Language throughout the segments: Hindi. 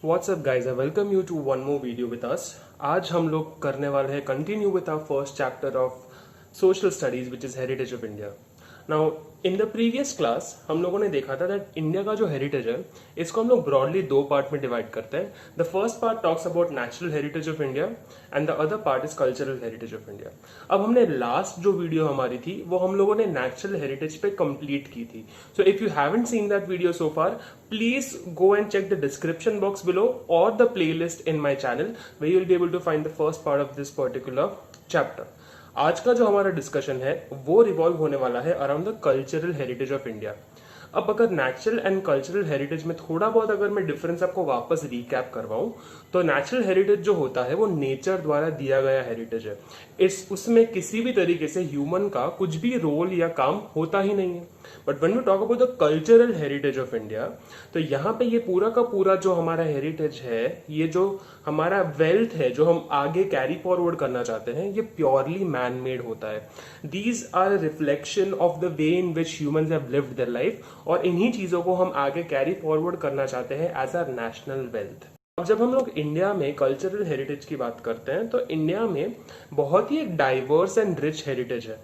What's up guys, I welcome you to one more video with us. आज हम लोग करने वाले हैं continue with our first chapter of social studies which is heritage of India. Now in the previous class हम लोगों ने देखा था दैट इंडिया का जो हेरिटेज है इसको हम लोग ब्रॉडली दो पार्ट में डिवाइड करते हैं. The first part talks about natural heritage of India and the other part is cultural heritage of India. अब हमने लास्ट जो वीडियो हमारी थी वो हम लोगों ने नेचुरल हेरिटेज पे कंप्लीट की थी. So if you haven't seen that video so far, please go and check the description box below or the playlist in my channel where you will be able to find the first part of this particular chapter. आज का जो हमारा डिस्कशन है वो रिवॉल्व होने वाला है around the cultural heritage of India. अब अगर नेचुरल एंड कल्चरल हेरिटेज में थोड़ा बहुत अगर मैं डिफरेंस आपको वापस रिकैप करवाऊं तो नेचुरल हेरिटेज जो होता है वो नेचर द्वारा दिया गया हेरिटेज है. उसमें किसी भी तरीके से ह्यूमन का कुछ भी रोल या काम होता ही नहीं है. But when we talk about the cultural heritage of India तो यहाँ पे ये पूरा का पूरा जो हमारा हेरिटेज है, ये जो हमारा वेल्थ है जो हम आगे कैरी फॉरवर्ड करना चाहते हैं, ये प्योरली मैन मेड होता है. These are reflection of the way in which humans have lived their life और इन्हीं चीजों को हम आगे कैरी फॉरवर्ड करना चाहते हैं एज आर नेशनल वेल्थ. अब जब हम लोग इंडिया में कल्चरल हेरिटेज की बात करते हैं तो इंडिया में बहुत ही एक डाइवर्स एंड रिच हेरिटेज है.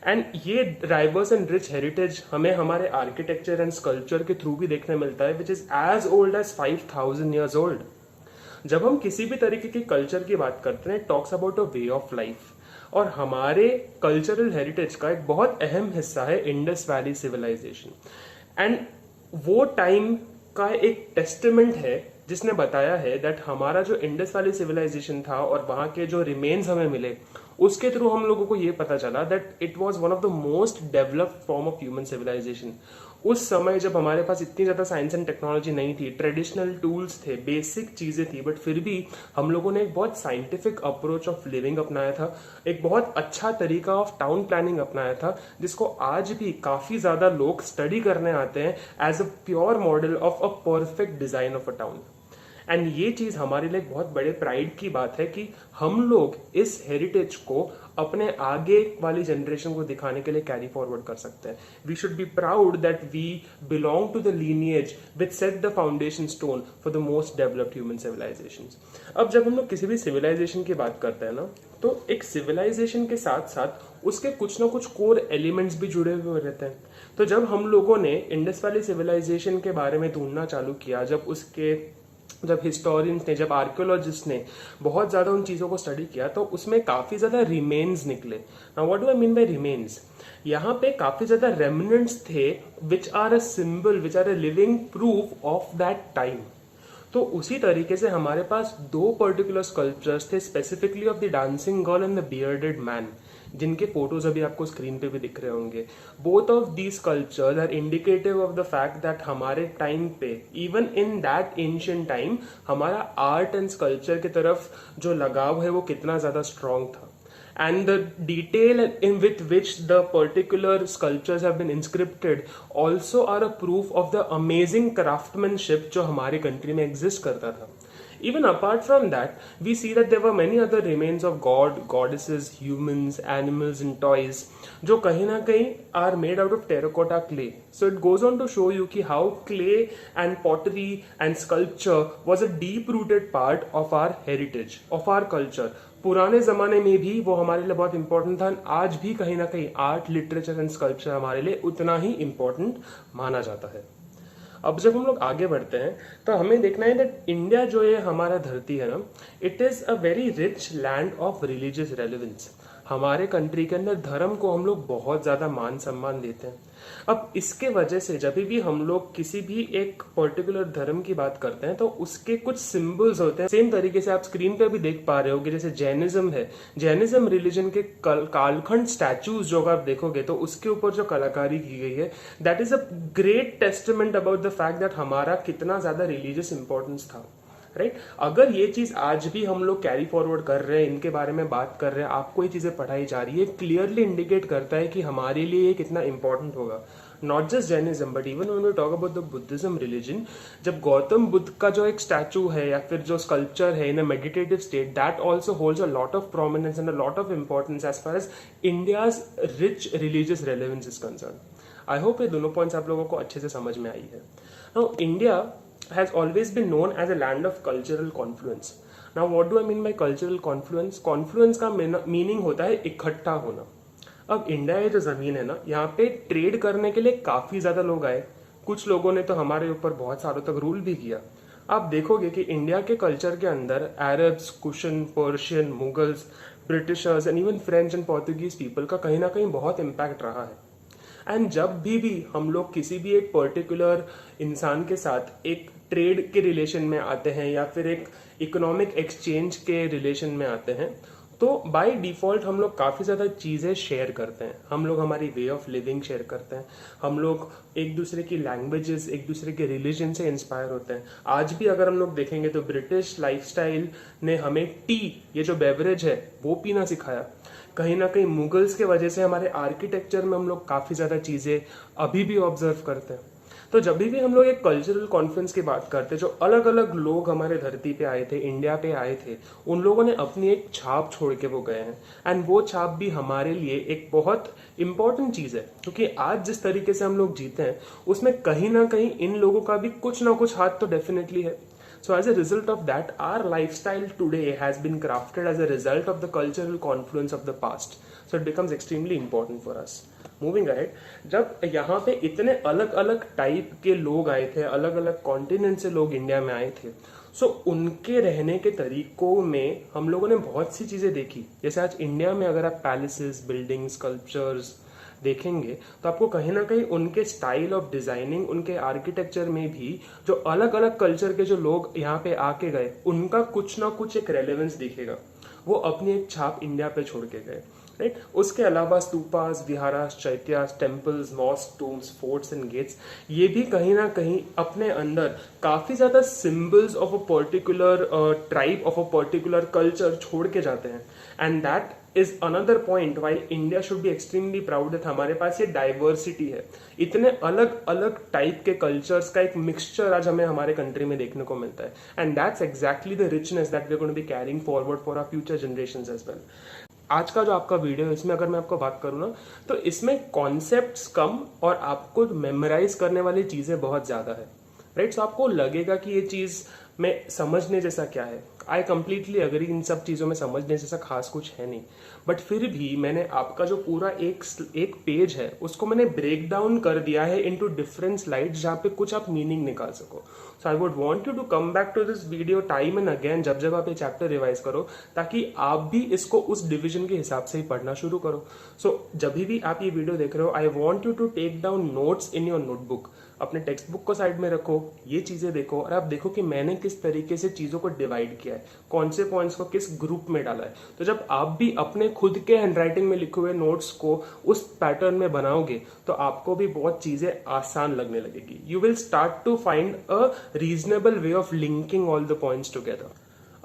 एंड ये डाइवर्स एंड रिच हेरिटेज हमें हमारे आर्किटेक्चर एंड स्कल्पचर के थ्रू भी देखने मिलता है which is as old as 5000 years old. जब हम किसी भी तरीके की कल्चर की बात करते हैं, talks about a way of life, और हमारे कल्चरल हेरिटेज का एक बहुत अहम हिस्सा है इंडस वैली सिविलाइजेशन. एंड वो टाइम का एक टेस्टमेंट है जिसने बताया है दैट हमारा जो इंडस वैली सिविलाइजेशन था और वहां के जो रिमेन्स हमें मिले उसके थ्रू हम लोगों को ये पता चला that it was one of the most developed form of human civilisation. उस समय जब हमारे पास इतनी ज्यादा साइंस एंड टेक्नोलॉजी नहीं थी, ट्रेडिशनल टूल्स थे, बेसिक चीजें थी, बट फिर भी हम लोगों ने एक बहुत साइंटिफिक अप्रोच ऑफ लिविंग अपनाया था, एक बहुत अच्छा तरीका ऑफ टाउन प्लानिंग अपनाया था जिसको आज भी काफी ज्यादा लोग स्टडी करने आते हैं as a pure model of a perfect design of a town. And ये चीज हमारे लिए बहुत बड़े प्राइड की बात है कि हम लोग इस हेरिटेज को अपने आगे वाली जनरेशन को दिखाने के लिए कैरी फॉरवर्ड कर सकते हैं. We should be proud that we belong to the lineage which set the foundation stone for the most developed human civilisations. अब जब हम लोग किसी भी सिविलाइजेशन की बात करते हैं ना, तो एक सिविलाइजेशन के साथ साथ उसके कुछ ना कुछ कोर एलिमेंट्स भी जुड़े हुए रहते हैं. तो जब हम लोगों ने इंडस वैली सिविलाइजेशन के बारे में ढूंढना चालू किया, जब हिस्टोरियंस ने, जब आर्कियोलॉजिस्ट ने बहुत ज्यादा उन चीजों को स्टडी किया, तो उसमें काफी ज्यादा रिमेन्स निकले. Now what do I mean by remains? यहाँ पे काफी ज्यादा रेमिनेंट्स थे which are a symbol, which are a living proof of that time. तो उसी तरीके से हमारे पास दो पर्टिकुलर स्कल्पचर्स थे, specifically of the dancing girl and the bearded man, जिनके फोटोज अभी आपको स्क्रीन पे भी दिख रहे होंगे. Both of these sculptures are indicative of the fact that हमारे टाइम पे, even in that ancient time, हमारा आर्ट एंड स्कल्पचर की तरफ जो लगाव है वो कितना ज्यादा स्ट्रांग था. And the detail in with which the particular sculptures have been inscripted also are a proof of the amazing craftsmanship जो हमारे कंट्री में एग्जिस्ट करता था. Even apart from that, we see that there were many other remains of goddesses, humans, animals and toys जो कहीं ना कहीं are made out of terracotta clay. So it goes on to show you कि how clay and pottery and sculpture was a deep-rooted part of our heritage, of our culture. पुराने जमाने में भी वो हमारे लिए बहुत इंपॉर्टेंट था. आज भी कहीं ना कहीं आर्ट, लिटरेचर एंड स्कल्पचर हमारे लिए उतना ही इंपॉर्टेंट माना जाता है. अब जब हम लोग आगे बढ़ते हैं तो हमें देखना है दैट इंडिया जो ये हमारा धरती है ना, it is a very rich land of religious relevance. हमारे कंट्री के अंदर धर्म को हम लोग बहुत ज्यादा मान सम्मान देते हैं. अब इसके वजह से जब भी हम लोग किसी भी एक पर्टिकुलर धर्म की बात करते हैं तो उसके कुछ सिंबल्स होते हैं. सेम तरीके से आप स्क्रीन पे भी देख पा रहे हो कि जैसे जैनिज्म है, जैनिज्म रिलीजन के कालखंड स्टैचूज जो आप देखोगे तो उसके ऊपर जो कलाकारी की गई है, that is a great testament about the fact that हमारा कितना ज्यादा रिलीजियस इंपॉर्टेंस था. राइट अगर ये चीज आज भी हम लोग कैरी फॉरवर्ड कर रहे हैं, इनके बारे में बात कर रहे हैं, आपको ये चीजें पढ़ाई जा रही है, क्लियरली इंडिकेट करता है कि हमारे लिए ये कितना इंपॉर्टेंट होगा. Not just Jainism but even when we talk about the Buddhism religion, जब गौतम बुद्ध का जो एक स्टैचू है या फिर जो स्कल्पचर है in a meditative state, that also holds a lot of prominence and a lot of importance as far as India's rich religious relevance is concern. I hope ये दोनों पॉइंट्स आप लोगों को अच्छे से समझ में आई है. Now India has always been known as a land of cultural confluence. Now what do I mean by cultural confluence? Confluence का मीनिंग होता है इकट्ठा होना. अब इंडिया ये जो जमीन है ना, यहाँ पे ट्रेड करने के लिए काफी ज्यादा लोग आए. कुछ लोगों ने तो हमारे ऊपर बहुत सालों तक रूल भी किया. आप देखोगे कि इंडिया के कल्चर के अंदर Arabs, cushion, Persian, Mughals, Britishers and even French and Portuguese people का कहीं ना कहीं बहुत इम्पैक्ट रहा है. एंड जब भी हम लोग किसी भी एक पर्टिकुलर इंसान के साथ एक ट्रेड के रिलेशन में आते हैं या फिर एक इकोनॉमिक एक्सचेंज के रिलेशन में आते हैं, तो बाय डिफॉल्ट हम लोग काफ़ी ज़्यादा चीज़ें शेयर करते हैं. हम लोग हमारी वे ऑफ लिविंग शेयर करते हैं. हम लोग एक दूसरे की लैंग्वेजेस, एक दूसरे के रिलीजन से इंस्पायर होते हैं. आज भी अगर हम लोग देखेंगे तो ब्रिटिश लाइफस्टाइल ने हमें टी, ये जो बेवरेज है, वो पीना सिखाया. कहीं ना कहीं मुगल्स के वजह से हमारे आर्किटेक्चर में हम लोग काफ़ी ज़्यादा चीज़ें अभी भी ऑब्जर्व करते हैं. तो जब भी हम लोग एक कल्चरल कॉन्फ्रेंस की बात करते हैं, जो अलग अलग लोग हमारे धरती पे आए थे, इंडिया पे आए थे, उन लोगों ने अपनी एक छाप छोड़ के वो गए हैं. एंड वो छाप भी हमारे लिए एक बहुत इंपॉर्टेंट चीज़ है, क्योंकि आज जिस तरीके से हम लोग जीते हैं उसमें कहीं ना कहीं इन लोगों का भी कुछ ना कुछ हाथ तो डेफिनेटली है. So as a result of that, our lifestyle today has been crafted as a result of the cultural confluence of the past. So it becomes extremely important for us. Moving ahead, जब यहाँ पे इतने अलग अलग टाइप के लोग आए थे, अलग अलग कॉन्टिनेंट से लोग इंडिया में आए थे, सो उनके रहने के तरीकों में हम लोगों ने बहुत सी चीज़ें देखी. जैसे आज इंडिया में अगर आप पैलेसेस, बिल्डिंग्स, स्कल्पचर्स देखेंगे तो आपको कहीं ना कहीं उनके स्टाइल ऑफ डिजाइनिंग, उनके आर्किटेक्चर में भी जो अलग अलग कल्चर के जो लोग यहाँ पे आके गए, उनका कुछ ना कुछ एक रेलेवेंस दिखेगा. वो अपनी एक छाप इंडिया पे छोड़ के गए, राइट. उसके अलावा stupas, viharas, chaityas, temples, mosque, tombs, forts and gates, ये भी कहीं ना कहीं अपने अंदर काफी ज्यादा symbols of a particular tribe, of a particular culture छोड़ के जाते हैं. And that is another point why India should be extremely proud that हमारे पास ये डाइवर्सिटी है. इतने अलग अलग टाइप के कल्चर्स का एक मिक्सचर आज हमें हमारे कंट्री में देखने को मिलता है. And that's exactly the richness that we are going to be carrying forward for our future generations as well. आज का जो आपका वीडियो है, इसमें अगर मैं आपको बात करूँ ना, तो इसमें कॉन्सेप्ट्स कम और आपको मेमोराइज करने वाली चीज़ें बहुत ज़्यादा है, राइट. सो आपको लगेगा कि ये चीज़ में समझने जैसा क्या है. आई कंप्लीटली अग्री, इन सब चीज़ों में समझने जैसा खास कुछ है नहीं. बट फिर भी मैंने आपका जो पूरा एक पेज है उसको मैंने ब्रेक डाउन कर दिया है इनटू डिफरेंट स्लाइड्स, जहाँ पे कुछ आप मीनिंग निकाल सको. So I would want you to come back to this video time and again जब जब आप ये चैप्टर रिवाइज करो, ताकि आप भी इसको उस डिवीजन के हिसाब से ही पढ़ना शुरू करो. सो जब भी आप ये वीडियो देख रहे हो, I want you to take down notes in your notebook. अपने टेक्स्ट बुक को साइड में रखो, ये चीजें देखो और आप देखो कि मैंने किस तरीके से चीजों को डिवाइड किया है, कौन से पॉइंट्स को किस ग्रुप में डाला है. तो जब आप भी अपने खुद के हैंडराइटिंग में लिखे हुए नोट्स को उस पैटर्न में बनाओगे तो आपको भी बहुत चीजें आसान लगने लगेगी. You will start to find a reasonable way of linking all the points together.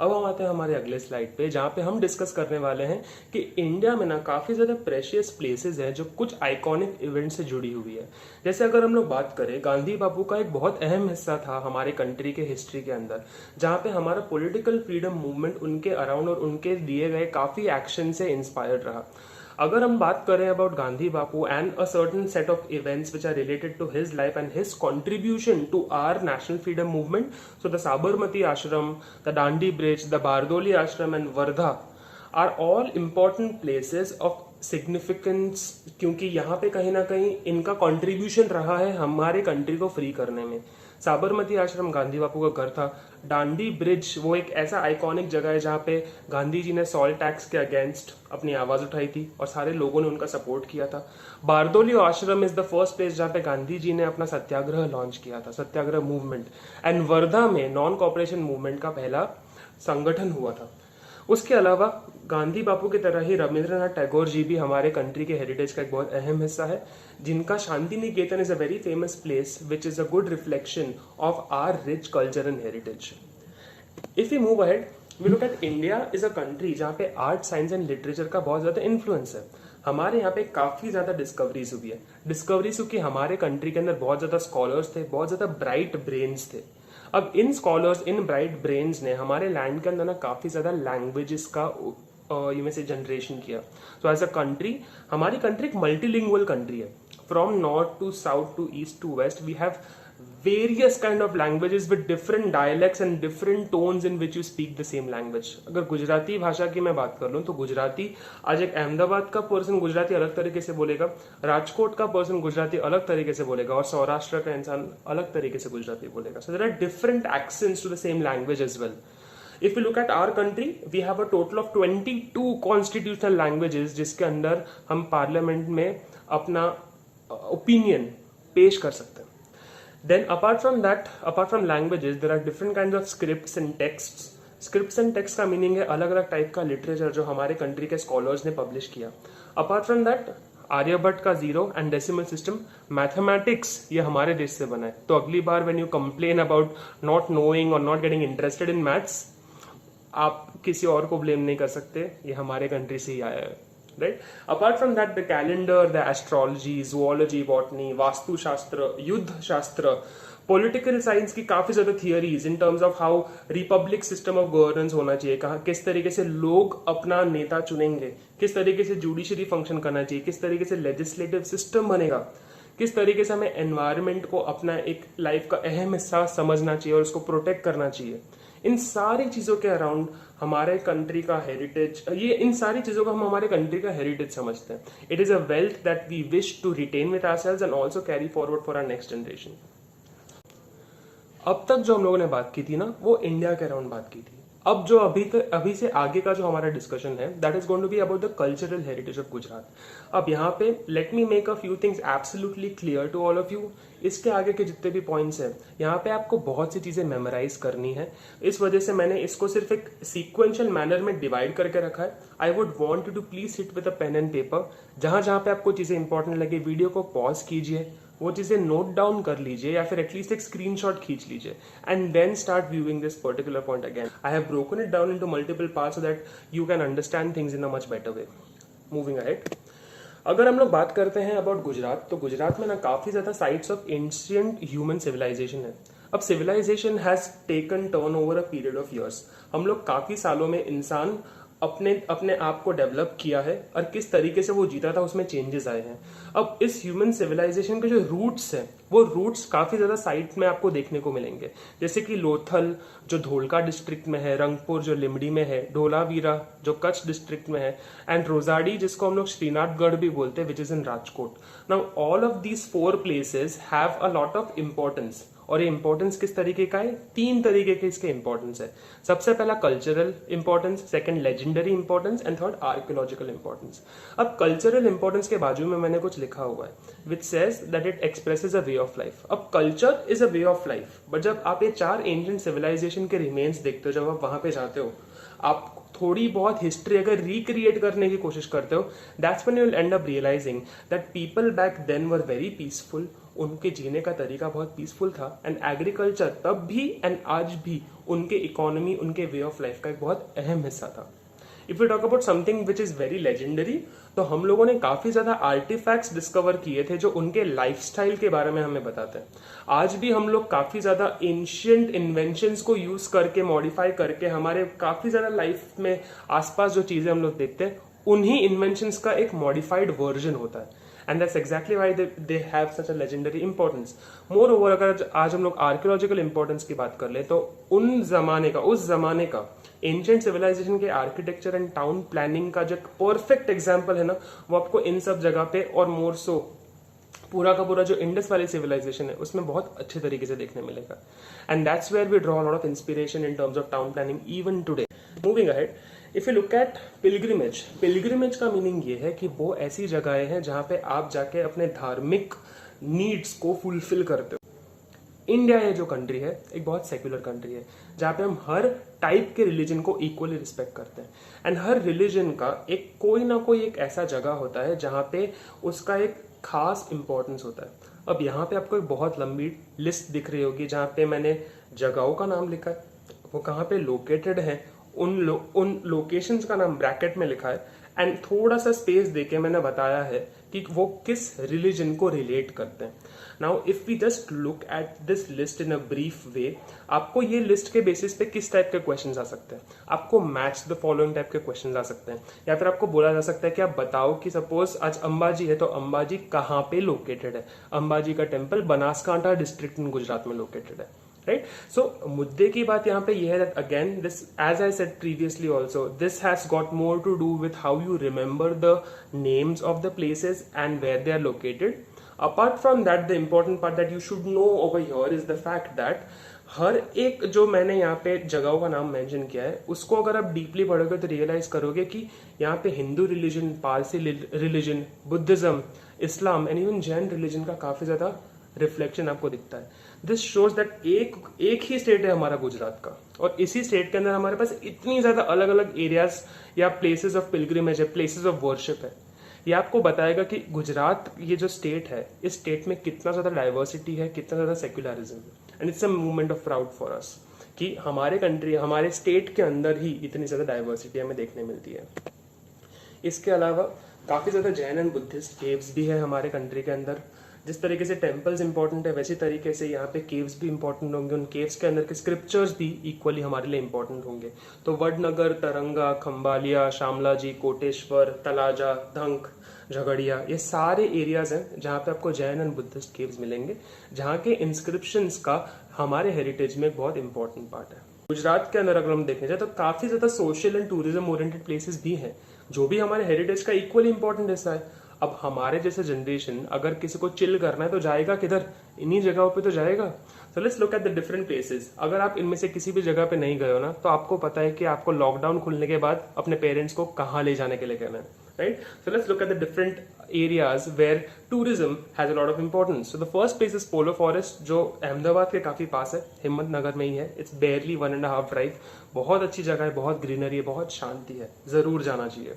अब हम आते हैं हमारे अगले स्लाइड पे, जहाँ पे हम डिस्कस करने वाले हैं कि इंडिया में ना काफी ज्यादा प्रेशियस प्लेसेस हैं जो कुछ आइकॉनिक इवेंट से जुड़ी हुई है. जैसे अगर हम लोग बात करें, गांधी बापू का एक बहुत अहम हिस्सा था हमारे कंट्री के हिस्ट्री के अंदर, जहाँ पे हमारा पॉलिटिकल फ्रीडम मूवमेंट उनके अराउंड और उनके दिए गए काफी एक्शन से इंस्पायर्ड रहा. अगर हम बात करें about Gandhi Bapu and a certain set of events which are related to his life and his contribution to our national freedom movement, so the Sabarmati ashram, the Dandi bridge, the Bardoli ashram and Wardha are all important places of significance, क्योंकि यहाँ पे कहीं ना कहीं इनका कंट्रीब्यूशन रहा है हमारे कंट्री को फ्री करने में. साबरमती आश्रम गांधी बापू का घर था. दांडी ब्रिज वो एक ऐसा आइकॉनिक जगह है जहाँ पे गांधी जी ने सॉल्ट टैक्स के अगेंस्ट अपनी आवाज उठाई थी और सारे लोगों ने उनका सपोर्ट किया था. बारदोली आश्रम इज द फर्स्ट प्लेस जहाँ पे गांधी जी ने अपना सत्याग्रह लॉन्च किया था, सत्याग्रह मूवमेंट. एंड वर्धा में नॉन कॉपरेशन मूवमेंट का पहला संगठन हुआ था. उसके अलावा गांधी बापू की तरह ही रविंद्रनाथ टैगोर जी भी हमारे कंट्री के हेरिटेज का एक बहुत अहम हिस्सा है, जिनका Santiniketan is a very famous place which is a good reflection of our rich culture and heritage. If you move ahead, we look at India is a country जहाँ पे आर्ट, साइंस एंड लिटरेचर का बहुत ज्यादा इन्फ्लुएंस है. हमारे यहाँ पे काफी ज्यादा डिस्कवरीज हुई है. डिस्कवरीज क्योंकि हमारे कंट्री के अंदर बहुत ज्यादा स्कॉलर्स थे, बहुत ज्यादा ब्राइट ब्रेन्स थे. अब इन स्कॉलर्स, इन ब्राइट ब्रेन्स ने हमारे लैंड के अंदर ना काफी ज्यादा लैंग्वेजेस का ये में से जनरेशन किया. तो एज अ कंट्री, हमारी कंट्री एक मल्टीलिंगुअल कंट्री है. From north to south to east to west we have various kind of languages with different dialects and different tones in which you speak the same language. अगर गुजराती भाषा की मैं बात कर लूँ तो गुजराती, आज एक अहमदाबाद का पर्सन गुजराती अलग तरीके से बोलेगा, राजकोट का पर्सन गुजराती अलग तरीके से बोलेगा और सौराष्ट्र का इंसान अलग तरीके से गुजराती बोलेगा. So there are different accents to the same language as well. If we look at our country, we have a total of 22 constitutional languages जिसके अंदर हम पार्लियामेंट में अपना ओपिनियन पेश कर सकते हैं. Then apart from languages, there are different kinds of scripts and texts. Scripts and texts का मीनिंग है अलग अलग टाइप का लिटरेचर जो हमारे कंट्री के स्कॉलर्स ने पब्लिश किया. अपार्ट फ्रॉम दैट, आर्यभट्ट का zero and decimal system, mathematics ये हमारे देश से बना है. तो अगली बार when you complain about not knowing और not getting interested in maths, आप किसी और को ब्लेम नहीं कर सकते, ये हमारे कंट्री से ही आया है, right. Apart from that, the calendar, the astrology, zoology, botany, vastu शास्त्र, युद्ध शास्त्र, पॉलिटिकल साइंस की काफी ज्यादा theories in terms of how Republic system of governance होना चाहिए, कहा किस तरीके से लोग अपना नेता चुनेंगे, किस तरीके से जुडिशरी फंक्शन करना चाहिए, किस तरीके से लेजिस्लेटिव सिस्टम बनेगा, किस तरीके से हमें एनवायरमेंट को अपना एक लाइफ का अहम हिस्सा समझना चाहिए और उसको प्रोटेक्ट करना चाहिए. इन सारी चीजों के अराउंड हमारे कंट्री का हेरिटेज, ये इन सारी चीजों को हम हमारे कंट्री का हेरिटेज समझते हैं. It is a wealth that we wish to retain with ourselves and also carry forward for our next generation. अब तक जो हम लोगों ने बात की थी ना, वो इंडिया के अराउंड बात की थी. अब जो अभी से आगे का जो हमारा डिस्कशन है, that is going to be about the cultural heritage of Gujarat. अब यहाँ पे let me make a few things absolutely clear to all of you. इसके आगे के जितने भी पॉइंट्स हैं, यहाँ पे आपको बहुत सी चीजें मेमोराइज करनी है. इस वजह से मैंने इसको सिर्फ एक सीक्वेंशियल मैनर में डिवाइड करके रखा है. I would want you to please sit with a pen and paper. जहां जहां पे आपको चीजें इंपॉर्टेंट लगे, वीडियो को पॉज कीजिए, वो चीजें नोट डाउन कर लीजिए या फिर एटलीस्ट एक स्क्रीनशॉट खींच लीजिए and then start viewing this particular point again. I have broken it down into multiple parts so that you can understand things in a much better way. Moving ahead, अगर हम लोग बात करते हैं अबाउट गुजरात, तो गुजरात में ना काफी ज्यादा sites of ancient human civilisation है. अब civilisation has taken turn over a period of years. हम लोग काफी सालों में इंसान अपने आप को डेवलप किया है और किस तरीके से वो जीता था उसमें चेंजेस आए हैं. अब इस ह्यूमन सिविलाइजेशन के जो रूट्स हैं, वो रूट्स काफी ज्यादा साइट में आपको देखने को मिलेंगे, जैसे कि लोथल जो धोलका डिस्ट्रिक्ट में है, रंगपुर जो लिमडी में है, ढोलावीरा जो कच्छ डिस्ट्रिक्ट में है, एंड रोजाड़ी जिसको हम लोग श्रीनाथगढ़ भी बोलते हैं, विच is in Rajkot. Now all of these 4 places have a lot of importance. और ये इंपॉर्टेंस किस तरीके का है? 3 तरीके के इसके इंपॉर्टेंस है. सबसे पहला cultural importance, second legendary importance and third archaeological importance. अब कल्चरल इंपॉर्टेंस के बाजू में मैंने कुछ लिखा हुआ है which says that it expresses a way of life. अब culture is a way of life, but जब आप ये 4 एंशिएंट सिविलाइजेशन के रिमेन्स देखते हो, जब आप वहां पे जाते हो, आप थोड़ी बहुत हिस्ट्री अगर रिक्रिएट करने की कोशिश करते हो, that's when you will end up realising that people back then were very peaceful. उनके जीने का तरीका बहुत पीसफुल था एंड एग्रीकल्चर तब भी एंड आज भी उनके इकोनॉमी, उनके वे ऑफ लाइफ का एक बहुत अहम हिस्सा था. If you talk about something which is very legendary, तो हम लोगों ने काफी ज्यादा आर्टिफैक्ट्स डिस्कवर किए थे जो उनके लाइफस्टाइल के बारे में हमें बताते हैं. आज भी हम लोग काफी ज्यादा एंशिएंट इन्वेंशंस को यूज करके, मॉडिफाई करके, हमारे काफी ज्यादा लाइफ में आसपास जो चीजें हम लोग देखते हैं, उन्हीं इन्वेंशंस का एक मॉडिफाइड वर्जन होता है. And that's exactly why they have such a legendary importance. Moreover, अगर आज हम लोग आर्कियोलॉजिकल इंपॉर्टेंस की बात कर ले, तो उस जमाने का एंशिएंट सिविलाइजेशन के आर्किटेक्चर एंड टाउन प्लानिंग का जो परफेक्ट एग्जाम्पल है ना, वो आपको इन सब जगह पे और मोर सो पूरा का पूरा जो इंडस वैली सिविलाइजेशन है उसमें बहुत अच्छे तरीके से देखने मिलेगा. And that's where we draw lot of inspiration in terms of town planning even today. Moving ahead, if you look at pilgrimage का मीनिंग ये है कि वो ऐसी जगहें हैं जहां पे आप जाके अपने धार्मिक नीड्स को फुलफिल करते हो. इंडिया ये जो कंट्री है, एक बहुत सेक्युलर कंट्री है जहां पे हम हर टाइप के रिलीजन को इक्वली रिस्पेक्ट करते हैं एंड हर रिलीजन का एक कोई ना कोई एक ऐसा जगह होता है जहां पे उसका एक खास इंपॉर्टेंस होता है. अब यहाँ पे आपको एक बहुत लंबी लिस्ट दिख रही होगी जहां पे मैंने जगहों का नाम लिखा है, वो कहाँ पे लोकेटेड है, उन लोकेशंस का नाम ब्रैकेट में लिखा है, एंड थोड़ा सा स्पेस देके मैंने बताया है कि वो किस रिलीजन को रिलेट करते हैं. Now if we just look at this list in a brief way, आपको ये लिस्ट के बेसिस पे किस टाइप के क्वेश्चंस आ सकते हैं? आपको मैच द फॉलोइंग टाइप के क्वेश्चंस आ सकते हैं, या फिर आपको बोला जा सकता है कि आप बताओ कि सपोज आज अंबाजी है तो अंबाजी कहाँ पे लोकेटेड है? अंबाजी का temple Banaskantha district in Gujarat में लोकेटेड है. राइट. सो मुद्दे की बात यहाँ पे ये है that again this, as I said previously also, this has got more to do with how you remember the names of the places and where they are located. Apart from that, the important part that you should know over here is the fact that हर एक जो मैंने यहाँ पे जगहों का नाम मेंशन किया है, उसको अगर आप डीपली पढ़ोगे तो रियलाइज करोगे कि यहाँ पे Hindu religion, Parsi religion, Buddhism, Islam and even Jain religion का काफी ज्यादा रिफ्लेक्शन आपको दिखता है. दिस शोज दैट एक ही स्टेट है हमारा गुजरात का, और इसी स्टेट के अंदर हमारे पास इतनी ज्यादा अलग अलग एरियाज या प्लेसेस ऑफ पिलग्रिमेज है, प्लेसेस ऑफ वर्शिप है. ये आपको बताएगा कि गुजरात ये जो स्टेट है, इस स्टेट में कितना ज्यादा डाइवर्सिटी है, कितना ज्यादा सेक्युलरिज्म है. And it's a movement of proud for us कि हमारे कंट्री, हमारे स्टेट के अंदर ही इतनी ज्यादा डाइवर्सिटी हमें देखने मिलती है. इसके अलावा काफी ज्यादा जैन एंड बुद्धिस्ट केव्स भी है हमारे कंट्री के अंदर. जिस तरीके से टेम्पल्स इंपॉर्टेंट है, वैसी तरीके से यहाँ पे केव्स भी इंपॉर्टेंट होंगे. उन केव्स के अंदर के स्क्रिप्चर्स भी इक्वली हमारे लिए इंपॉर्टेंट होंगे. तो वडनगर, तरंगा, खंबालिया, शामलाजी, कोटेश्वर, तलाजा, धंक, झगड़िया, ये सारे एरियाज हैं जहाँ पे आपको जैन एंड बुद्धिस्ट केव्स मिलेंगे, जहाँ के इंस्क्रिप्शंस का हमारे हेरिटेज में एक बहुत इंपॉर्टेंट पार्ट है. गुजरात के अंदर अगर हम देखने जाए तो काफी ज्यादा social and tourism oriented places भी हैं, जो भी हमारे हेरिटेज का इक्वली इंपॉर्टेंट हिस्सा है. अब हमारे जैसे जनरेशन अगर किसी को चिल करना है तो जाएगा किधर? इन्हीं जगहों पे तो जाएगा. सो let's look at the different places. अगर आप इनमें से किसी भी जगह पे नहीं गए हो ना, तो आपको पता है कि आपको लॉकडाउन खुलने के बाद अपने पेरेंट्स को कहाँ ले जाने के लिए कहना है. Right. So let's look at the different areas where tourism has a lot of importance. So the first place is Polo Forest, जो अहमदाबाद के काफी पास है, हिम्मतनगर में ही है. It's बेयरली 1.5 drive. बहुत अच्छी जगह है, बहुत ग्रीनरी है, बहुत शांति है, जरूर जाना चाहिए.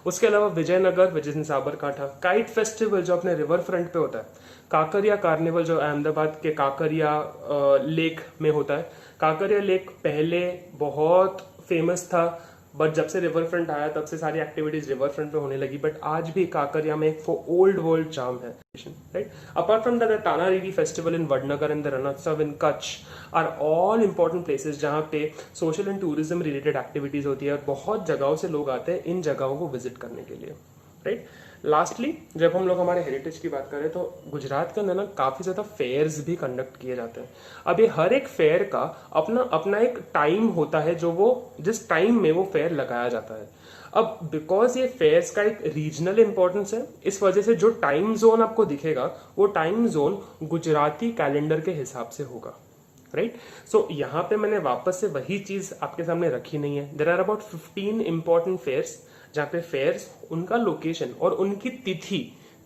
उसके अलावा Vijaynagar, which is in Sabarkantha, kite festival जो अपने रिवर फ्रंट पे होता है, काकरिया कार्निवल जो अहमदाबाद के काकरिया लेक में होता है. काकरिया लेक पहले बहुत फेमस था, बट जब से रिवर फ्रंट आया तब से सारी एक्टिविटीज रिवर फ्रंट पे होने लगी. बट आज भी काकरिया में एक ओल्ड वर्ल्ड चार्म है. Right. Apart from that, Tanariri festival in Vadnagar and the Rannotsav in Kutch are all important places जहाँ पे social and tourism related activities होती है, और बहुत जगहों से लोग आते हैं इन जगहों को विजिट करने के लिए. राइट. लास्टली, जब हम लोग हमारे हेरिटेज की बात करें तो गुजरात के अंदर ना काफी ज्यादा फेयर्स भी कंडक्ट किए जाते हैं. अब ये हर एक फेयर का अपना अपना एक टाइम होता है, जो वो जिस टाइम में वो फेयर लगाया जाता है. अब बिकॉज ये फेयर्स का एक रीजनल इंपॉर्टेंस है, इस वजह से जो टाइम जोन आपको दिखेगा वो टाइम जोन गुजराती कैलेंडर के हिसाब से होगा. राइट. सो यहाँ पे मैंने वापस से वही चीज आपके सामने रखी नहीं है. There are about 15 important fairs, जहाँ पे फेयर्स, उनका लोकेशन और उनकी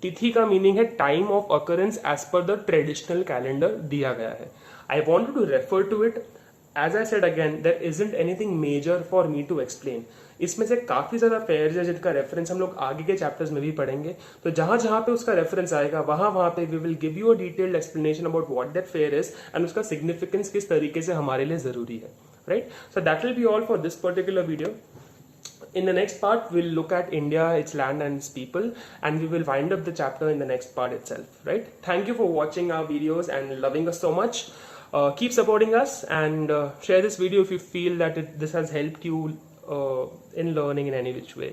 तिथि का मीनिंग है time of occurrence as per the traditional calendar दिया गया है. I want to refer to it. As I said again, there isn't anything major for me to explain. इसमें से काफी ज्यादा फेयर्स है जिनका रेफरेंस हम लोग आगे के चैप्टर्स में भी पढ़ेंगे. तो जहां जहां पे उसका रेफरेंस आएगा वहां पे we will give you a detailed explanation about what that fair is and उसका सिग्निफिकेंस किस तरीके से हमारे लिए जरूरी है. Right. So that will be all for this particular video. In the next part, we'll look at India, its land and its people, and we will wind up the chapter in the next part itself, right? Thank you for watching our videos and loving us so much. Keep supporting us and share this video if you feel that this has helped you in learning in any which way.